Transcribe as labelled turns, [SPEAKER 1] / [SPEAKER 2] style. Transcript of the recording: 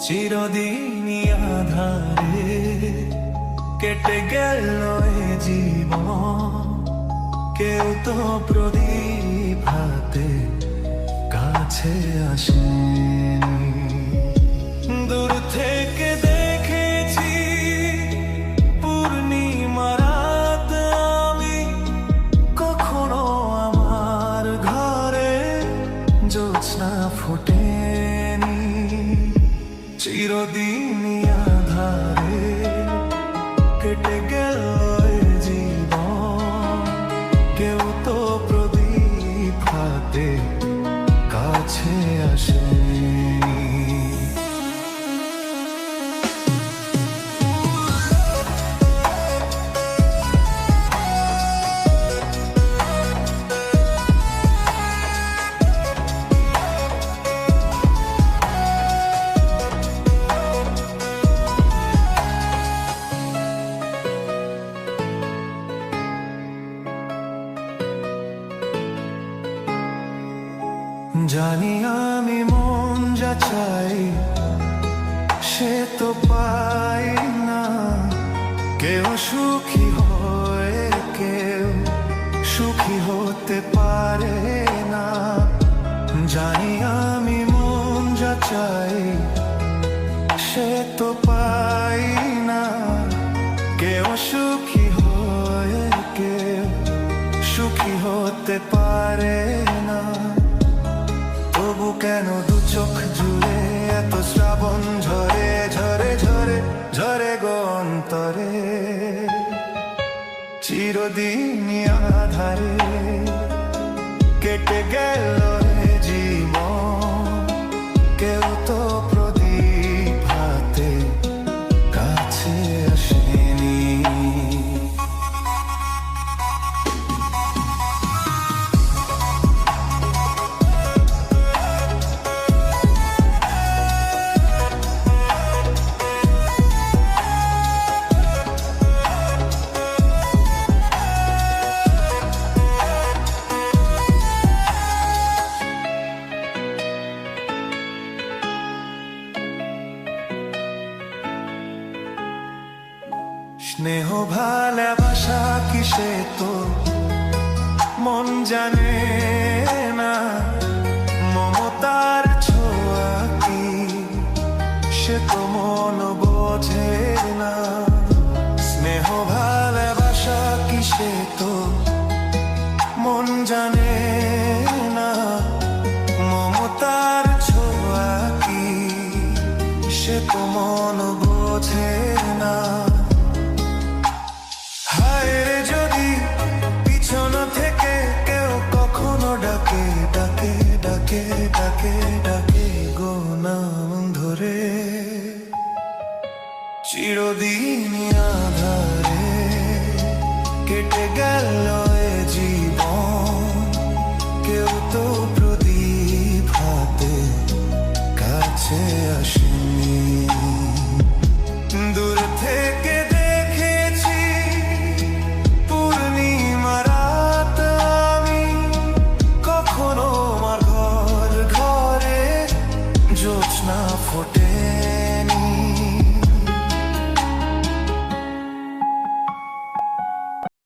[SPEAKER 1] চিরদিনই আধারে কেটে গেল এ জীবন, কেউ তো প্রদীপ হাতে কাছে আসেনি। দূর থেকে দেখেছি পূর্ণিমা রাত আমি, কখনো আমার ঘরে জ্যোৎস্না ফোটেনি। চিরদিনই আধারে কেটে গেল এ জীবন, কেউ তো প্রদীপ হাতে কাছে আসেনি। জানি আমি মন যা চাই সে তো পাই না, কেউ সুখী হয় কেউ সুখী হতে পারে না। জানি আমি মন যা চাই সে তো পাই না, কেউ সুখী হয় কেউ সুখী হতে পারে না। তবু কেন দু চোখ জুড়ে এত শ্রাবণ ঝরে ঝরে ঝরে ঝরে গো অন্তরে। চিরদিনই আধারে কেটে গেল এ জীবন, কেউ তো প্রদীপ হাতে কাছে আসেনি। স্নেহ ভালোবাসা কিসে তো মন জানে না, মমতার ছোঁয়া কি সে তো মন বোঝে না। স্নেহ ভালোবাসা কিসে তো মন জানে না, মমতার ছোঁয়া কি সে তো মন বোঝে না। যদি পিছন থেকে কেউ কখনো ডাকে ডাকে ডাকে ডাকে ডাকে গো নাম ধরে, চিরদিনই আধারে কেটে গেল এ জীবন, কেউ তো প্রদীপ হাতে কাছে আসেনি।